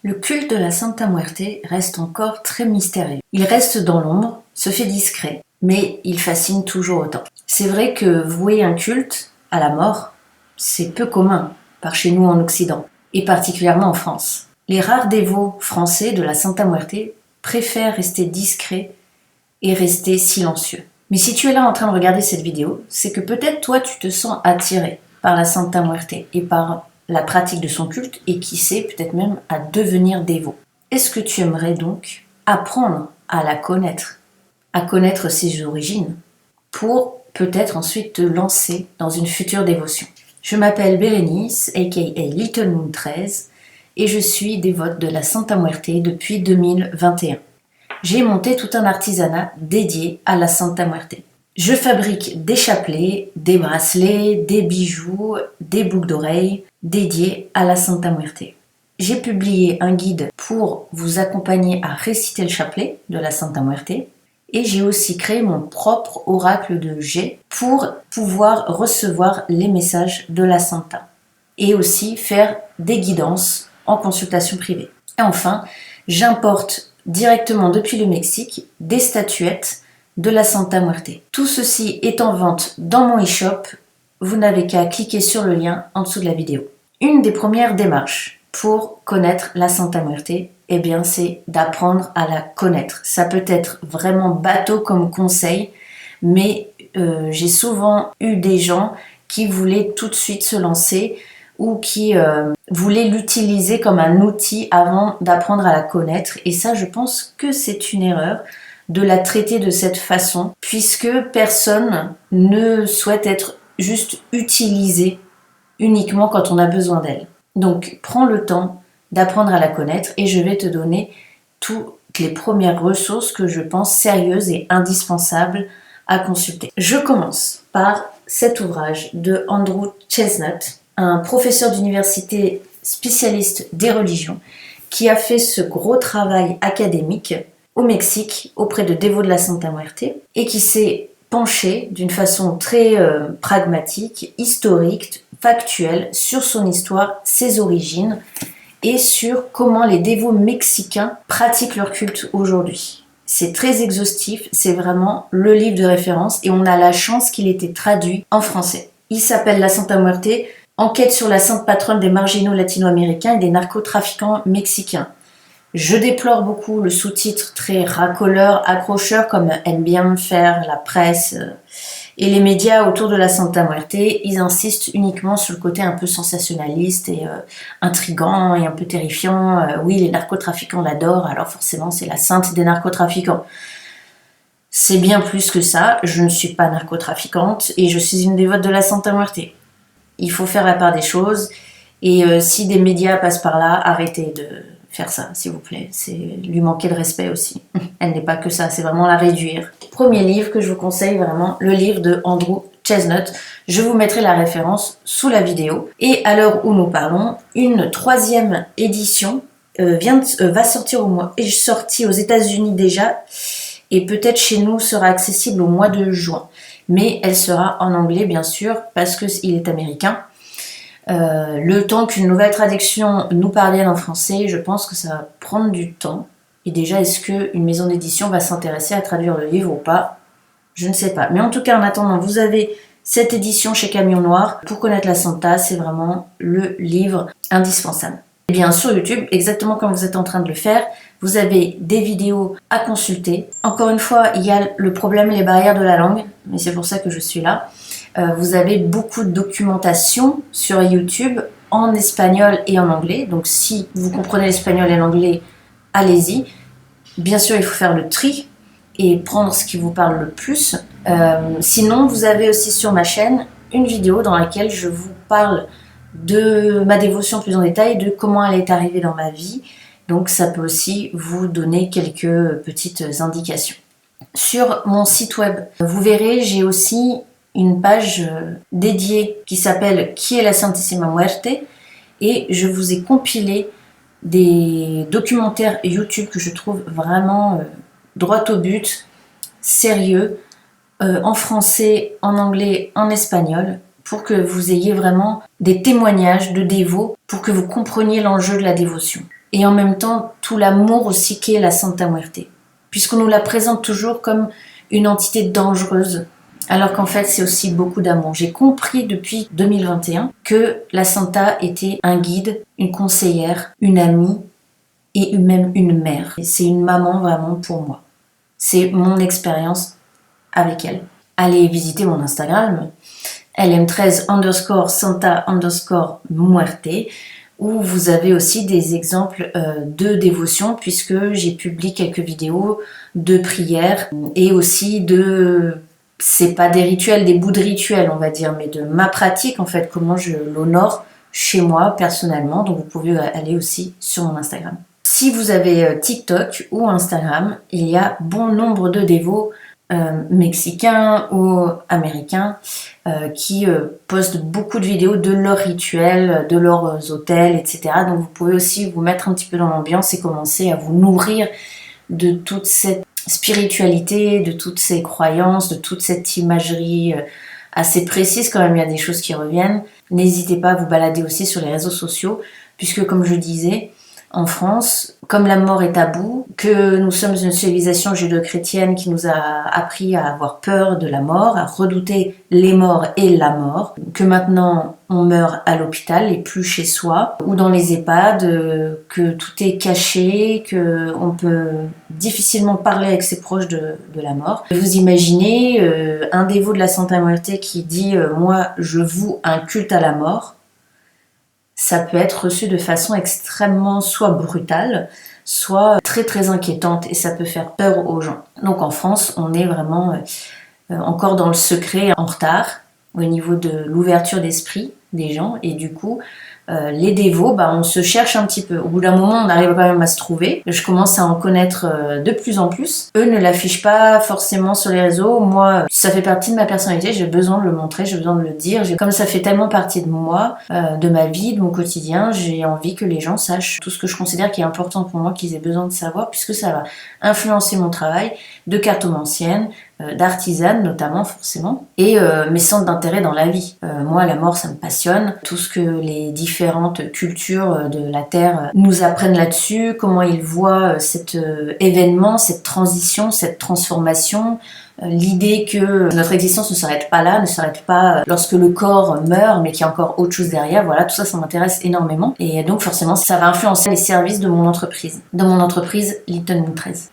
Le culte de la Santa Muerte reste encore très mystérieux. Il reste dans l'ombre, se fait discret, mais il fascine toujours autant. C'est vrai que vouer un culte à la mort, c'est peu commun par chez nous en Occident, et particulièrement en France. Les rares dévots français de la Santa Muerte préfèrent rester discrets et rester silencieux. Mais si tu es là en train de regarder cette vidéo, c'est que peut-être toi tu te sens attiré par la Santa Muerte et par la pratique de son culte et qui sait peut-être même à devenir dévot. Est-ce que tu aimerais donc apprendre à la connaître, à connaître ses origines pour peut-être ensuite te lancer dans une future dévotion? Je m'appelle Bérénice, aka Little Moon 13 et je suis dévote de la Santa Muerte depuis 2021. J'ai monté tout un artisanat dédié à la Santa Muerte. Je fabrique des chapelets, des bracelets, des bijoux, des boucles d'oreilles dédiés à la Santa Muerte. J'ai publié un guide pour vous accompagner à réciter le chapelet de la Santa Muerte et j'ai aussi créé mon propre oracle de jet pour pouvoir recevoir les messages de la Santa et aussi faire des guidances en consultation privée. Et enfin, j'importe directement depuis le Mexique des statuettes de la Santa Muerte. Tout ceci est en vente dans mon e-shop. Vous n'avez qu'à cliquer sur le lien en dessous de la vidéo. Une des premières démarches pour connaître la Santa Muerte, eh bien, c'est d'apprendre à la connaître. Ça peut être vraiment bateau comme conseil, mais j'ai souvent eu des gens qui voulaient tout de suite se lancer ou qui voulaient l'utiliser comme un outil avant d'apprendre à la connaître. Et ça, je pense que c'est une erreur de la traiter de cette façon, puisque personne ne souhaite être juste utilisé uniquement quand on a besoin d'elle. Donc, prends le temps d'apprendre à la connaître et je vais te donner toutes les premières ressources que je pense sérieuses et indispensables à consulter. Je commence par cet ouvrage de Andrew Chesnut, un professeur d'université spécialiste des religions qui a fait ce gros travail académique au Mexique auprès de dévots de la Santa Muerte et qui s'est penché d'une façon très pragmatique, historique, factuelle sur son histoire, ses origines et sur comment les dévots mexicains pratiquent leur culte aujourd'hui. C'est très exhaustif, c'est vraiment le livre de référence et on a la chance qu'il ait été traduit en français. Il s'appelle La Santa Muerte, enquête sur la sainte patronne des marginaux latino-américains et des narcotrafiquants mexicains. Je déplore beaucoup le sous-titre très racoleur, accrocheur, comme aime bien faire la presse et les médias autour de la Santa Muerte. Ils insistent uniquement sur le côté un peu sensationnaliste et intriguant et un peu terrifiant. Oui, les narcotrafiquants l'adorent, alors forcément c'est la sainte des narcotrafiquants. C'est bien plus que ça, je ne suis pas narcotrafiquante et je suis une dévote de la Santa Muerte. Il faut faire la part des choses et si des médias passent par là, arrêtez de faire ça, s'il vous plaît. C'est lui manquer de respect aussi. Elle n'est pas que ça, c'est vraiment la réduire. Premier livre que je vous conseille vraiment, le livre de Andrew Chesnut. Je vous mettrai la référence sous la vidéo. Et à l'heure où nous parlons, une 3e édition va sortir est sortie aux États-Unis déjà et peut-être chez nous sera accessible au mois de juin. Mais elle sera en anglais bien sûr parce qu'il est américain. Le temps qu'une nouvelle traduction nous parvienne en français, je pense que ça va prendre du temps. Et déjà, est-ce qu'une maison d'édition va s'intéresser à traduire le livre ou pas? Je ne sais pas. Mais en tout cas, en attendant, vous avez cette édition chez Camion Noir. Pour connaître la Santa, c'est vraiment le livre indispensable. Et bien, sur YouTube, exactement comme vous êtes en train de le faire, vous avez des vidéos à consulter. Encore une fois, il y a le problème, les barrières de la langue, mais c'est pour ça que je suis là. Vous avez beaucoup de documentation sur YouTube en espagnol et en anglais. Donc si vous comprenez l'espagnol et l'anglais, allez-y. Bien sûr, il faut faire le tri et prendre ce qui vous parle le plus. Sinon, vous avez aussi sur ma chaîne une vidéo dans laquelle je vous parle de ma dévotion plus en détail, de comment elle est arrivée dans ma vie. Donc ça peut aussi vous donner quelques petites indications. Sur mon site web, vous verrez, j'ai aussi une page dédiée qui s'appelle Qui est la Santissima Muerte et je vous ai compilé des documentaires YouTube que je trouve vraiment droit au but, sérieux, en français, en anglais, en espagnol, pour que vous ayez vraiment des témoignages de dévots, pour que vous compreniez l'enjeu de la dévotion. et en même temps tout l'amour aussi qu'est la Santa Muerte, puisqu'on nous la présente toujours comme une entité dangereuse, alors qu'en fait c'est aussi beaucoup d'amour. J'ai compris depuis 2021 que la Santa était un guide, une conseillère, une amie et même une mère. C'est une maman vraiment pour moi. C'est mon expérience avec elle. Allez visiter mon Instagram, lm13_Santa_Muerte, où vous avez aussi des exemples de dévotion, puisque j'ai publié quelques vidéos de prières et aussi c'est pas des rituels, des bouts de rituels on va dire, mais de ma pratique en fait, comment je l'honore chez moi personnellement. Donc vous pouvez aller aussi sur mon Instagram. Si vous avez TikTok ou Instagram, il y a bon nombre de dévots mexicains ou américains qui postent beaucoup de vidéos de leurs rituels, de leurs hôtels, etc. Donc vous pouvez aussi vous mettre un petit peu dans l'ambiance et commencer à vous nourrir de toute cette spiritualité, de toutes ces croyances, de toute cette imagerie assez précise. Quand même, il y a des choses qui reviennent. N'hésitez pas à vous balader aussi sur les réseaux sociaux, puisque comme je disais, en France, comme la mort est tabou, que nous sommes une civilisation judéo-chrétienne qui nous a appris à avoir peur de la mort, à redouter les morts et la mort, que maintenant on meurt à l'hôpital et plus chez soi, ou dans les EHPAD, que tout est caché, que on peut difficilement parler avec ses proches de la mort. Vous imaginez un dévot de la Santa Muerte qui dit moi je voue un culte à la mort. Ça peut être reçu de façon extrêmement soit brutale, soit très très inquiétante, et ça peut faire peur aux gens. Donc en France, on est vraiment encore dans le secret, en retard au niveau de l'ouverture d'esprit des gens, et du coup les dévots, on se cherche un petit peu. Au bout d'un moment, on arrive quand même à se trouver. Je commence à en connaître de plus en plus. Eux ne l'affichent pas forcément sur les réseaux. Moi, ça fait partie de ma personnalité. J'ai besoin de le montrer, j'ai besoin de le dire. Comme ça fait tellement partie de moi, de ma vie, de mon quotidien, j'ai envie que les gens sachent tout ce que je considère qui est important pour moi, qu'ils aient besoin de savoir, puisque ça va influencer mon travail de cartomancienne, d'artisane notamment forcément, et mes centres d'intérêt dans la vie. Moi, la mort, ça me passionne. Tout ce que les différentes cultures de la Terre nous apprennent là-dessus, comment ils voient cet événement, cette transition, cette transformation, l'idée que notre existence ne s'arrête pas là, ne s'arrête pas lorsque le corps meurt, mais qu'il y a encore autre chose derrière. Voilà, tout ça, ça m'intéresse énormément. Et donc forcément, ça va influencer les services de mon entreprise. Dans mon entreprise, Little Moon 13.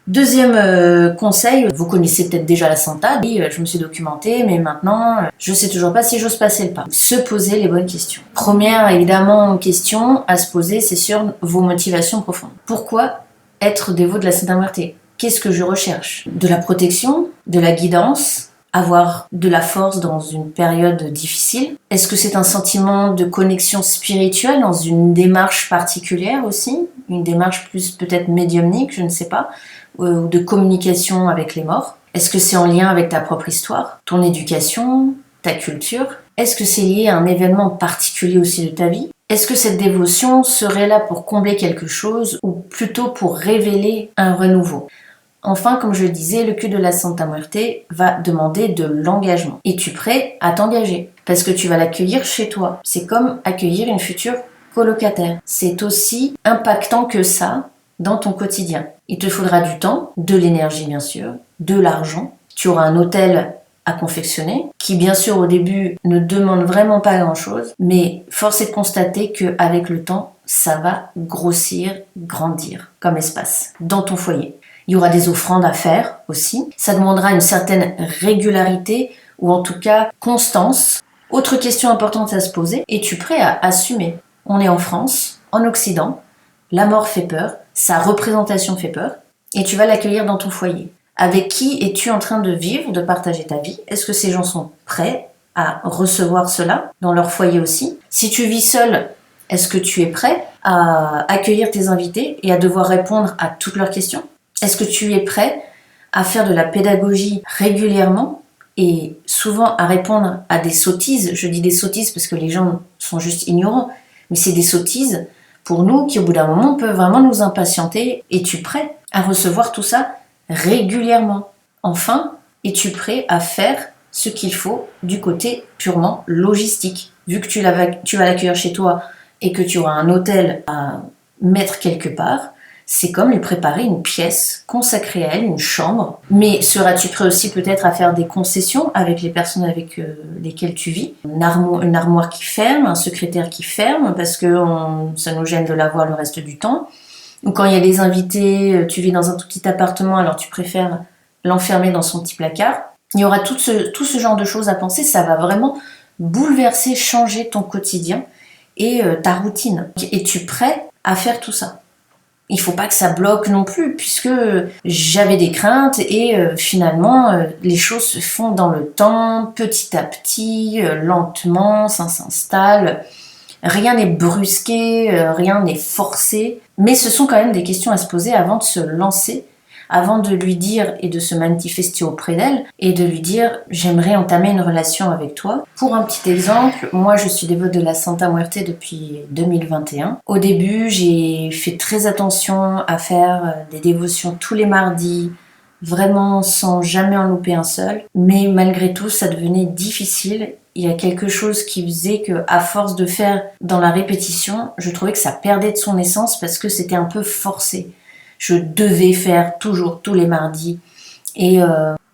Deuxième conseil, vous connaissez peut-être déjà la Santa, je me suis documentée, mais maintenant, je sais toujours pas si j'ose passer le pas. Se poser les bonnes questions. Première, évidemment, question à se poser, c'est sur vos motivations profondes. Pourquoi être dévot de la Santa Muerte? Qu'est-ce que je recherche? De la protection, de la guidance, avoir de la force dans une période difficile? Est-ce que c'est un sentiment de connexion spirituelle dans une démarche particulière aussi? Une démarche plus peut-être médiumnique, je ne sais pas, ou de communication avec les morts? Est-ce que c'est en lien avec ta propre histoire, ton éducation, ta culture? Est-ce que c'est lié à un événement particulier aussi de ta vie? Est-ce que cette dévotion serait là pour combler quelque chose ou plutôt pour révéler un renouveau? Enfin, comme je le disais, le culte de la Santa Muerte va demander de l'engagement. Es-tu prêt à t'engager? Parce que tu vas l'accueillir chez toi. C'est comme accueillir une future colocataire. C'est aussi impactant que ça dans ton quotidien. Il te faudra du temps, de l'énergie bien sûr, de l'argent. Tu auras un hôtel à confectionner, qui bien sûr au début ne demande vraiment pas grand-chose, mais force est de constater qu'avec le temps, ça va grossir, grandir comme espace dans ton foyer. Il y aura des offrandes à faire aussi. Ça demandera une certaine régularité ou en tout cas constance. Autre question importante à se poser, es-tu prêt à assumer? On est en France, en Occident, la mort fait peur, sa représentation fait peur, et tu vas l'accueillir dans ton foyer. Avec qui es-tu en train de vivre, de partager ta vie? Est-ce que ces gens sont prêts à recevoir cela dans leur foyer aussi? Si tu vis seul, est-ce que tu es prêt à accueillir tes invités et à devoir répondre à toutes leurs questions? Est-ce que tu es prêt à faire de la pédagogie régulièrement et souvent à répondre à des sottises? Je dis des sottises parce que les gens sont juste ignorants, mais c'est des sottises pour nous qui au bout d'un moment peuvent vraiment nous impatienter. Es-tu prêt à recevoir tout ça régulièrement? Enfin, es-tu prêt à faire ce qu'il faut du côté purement logistique? Vu que tu vas l'accueillir chez toi et que tu auras un hôtel à mettre quelque part. C'est comme lui préparer une pièce consacrée à elle, une chambre. Mais seras-tu prêt aussi peut-être à faire des concessions avec les personnes avec lesquelles tu vis? Une armoire qui ferme, un secrétaire qui ferme, parce que ça nous gêne de la voir le reste du temps. Ou quand il y a des invités, tu vis dans un tout petit appartement, alors tu préfères l'enfermer dans son petit placard. Il y aura tout ce genre de choses à penser. Ça va vraiment bouleverser, changer ton quotidien et ta routine. Es-tu prêt à faire tout ça? Il faut pas que ça bloque non plus, puisque j'avais des craintes et finalement les choses se font dans le temps, petit à petit, lentement, ça s'installe. Rien n'est brusqué, rien n'est forcé, mais ce sont quand même des questions à se poser avant de se lancer, avant de lui dire et de se manifester auprès d'elle et de lui dire « j'aimerais entamer une relation avec toi ». Pour un petit exemple, moi je suis dévote de la Santa Muerte depuis 2021. Au début, j'ai fait très attention à faire des dévotions tous les mardis, vraiment sans jamais en louper un seul, mais malgré tout ça devenait difficile. Il y a quelque chose qui faisait que, à force de faire dans la répétition, je trouvais que ça perdait de son essence parce que c'était un peu forcé. Je devais faire toujours, tous les mardis. Et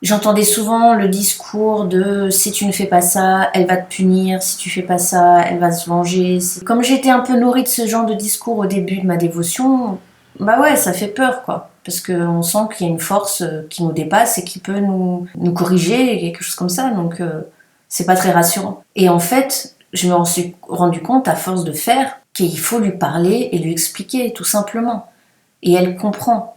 j'entendais souvent le discours de « si tu ne fais pas ça, elle va te punir, si tu fais pas ça, elle va se venger ». Comme j'étais un peu nourrie de ce genre de discours au début de ma dévotion, bah ouais, ça fait peur quoi. Parce qu'on sent qu'il y a une force qui nous dépasse et qui peut nous corriger, quelque chose comme ça. Donc c'est pas très rassurant. Et en fait, je me suis rendu compte à force de faire qu'il faut lui parler et lui expliquer tout simplement. Et elle comprend.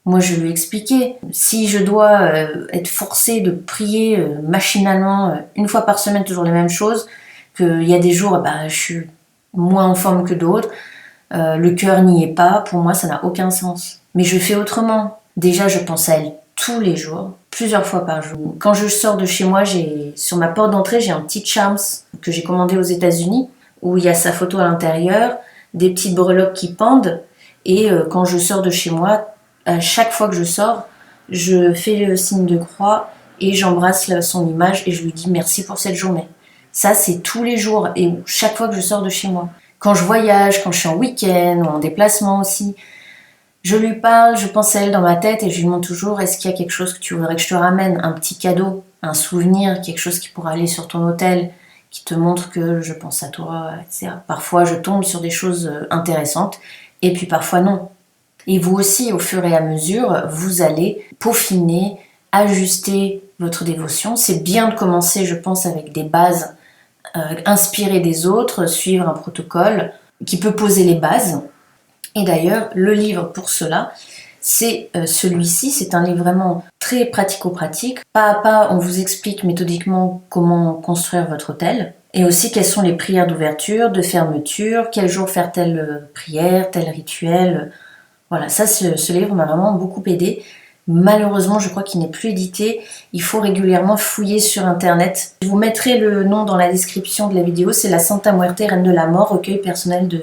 Moi, je lui ai expliqué. Si je dois être forcée de prier machinalement une fois par semaine, toujours les mêmes choses, qu'il y a des jours, je suis moins en forme que d'autres, le cœur n'y est pas, pour moi, ça n'a aucun sens. Mais je fais autrement. Déjà, je pense à elle tous les jours, plusieurs fois par jour. Quand je sors de chez moi, sur ma porte d'entrée, j'ai un petit charms que j'ai commandé aux États-Unis, où il y a sa photo à l'intérieur, des petites breloques qui pendent, et quand je sors de chez moi, à chaque fois que je sors, je fais le signe de croix et j'embrasse son image et je lui dis merci pour cette journée. Ça, c'est tous les jours et chaque fois que je sors de chez moi. Quand je voyage, quand je suis en week-end ou en déplacement aussi, je lui parle, je pense à elle dans ma tête et je lui demande toujours est-ce qu'il y a quelque chose que tu voudrais que je te ramène, un petit cadeau, un souvenir, quelque chose qui pourra aller sur ton hôtel, qui te montre que je pense à toi, etc. Parfois, je tombe sur des choses intéressantes et puis parfois non. Et vous aussi, au fur et à mesure, vous allez peaufiner, ajuster votre dévotion. C'est bien de commencer, je pense, avec des bases inspirées des autres, suivre un protocole qui peut poser les bases. Et d'ailleurs, le livre pour cela, c'est celui-ci. C'est un livre vraiment très pratico-pratique. Pas à pas, on vous explique méthodiquement comment construire votre hôtel. Et aussi quelles sont les prières d'ouverture, de fermeture, quel jour faire telle prière, tel rituel. Voilà, ça, ce livre m'a vraiment beaucoup aidé. Malheureusement, je crois qu'il n'est plus édité. Il faut régulièrement fouiller sur Internet. Je vous mettrai le nom dans la description de la vidéo. C'est la Santa Muerte, Reine de la Mort, recueil personnel de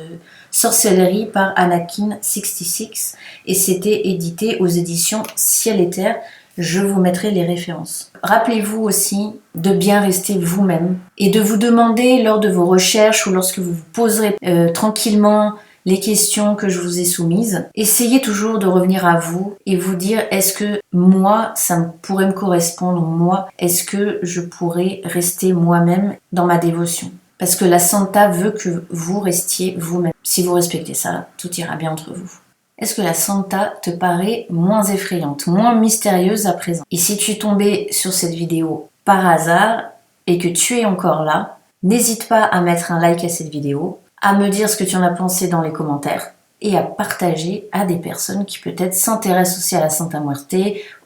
sorcellerie par Anakin66. Et c'était édité aux éditions Ciel et Terre. Je vous mettrai les références. Rappelez-vous aussi de bien rester vous-même et de vous demander lors de vos recherches ou lorsque vous vous poserez tranquillement les questions que je vous ai soumises. Essayez toujours de revenir à vous et vous dire est-ce que moi, ça pourrait me correspondre, moi, est-ce que je pourrais rester moi-même dans ma dévotion? Parce que la Santa veut que vous restiez vous-même. Si vous respectez ça, tout ira bien entre vous. Est-ce que la Santa te paraît moins effrayante, moins mystérieuse à présent? Et si tu es tombé sur cette vidéo par hasard et que tu es encore là, n'hésite pas à mettre un like à cette vidéo, à me dire ce que tu en as pensé dans les commentaires et à partager à des personnes qui peut-être s'intéressent aussi à la Santa Muerte,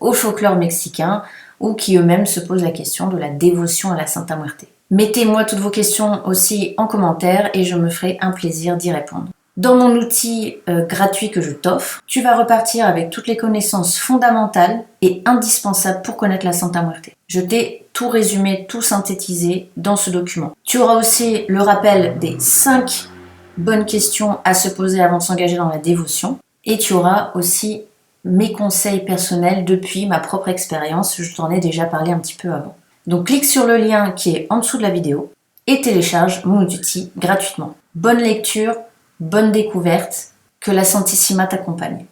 au folklore mexicain ou qui eux-mêmes se posent la question de la dévotion à la Santa Muerte. Mettez-moi toutes vos questions aussi en commentaire et je me ferai un plaisir d'y répondre. Dans mon outil gratuit que je t'offre, tu vas repartir avec toutes les connaissances fondamentales et indispensables pour connaître la Santa Muerte. Je t'ai tout résumé, tout synthétisé dans ce document. Tu auras aussi le rappel des 5 bonnes questions à se poser avant de s'engager dans la dévotion. Et tu auras aussi mes conseils personnels depuis ma propre expérience. Je t'en ai déjà parlé un petit peu avant. Donc clique sur le lien qui est en dessous de la vidéo et télécharge mon outil gratuitement. Bonne lecture, bonne découverte, Que la Santissima t'accompagne.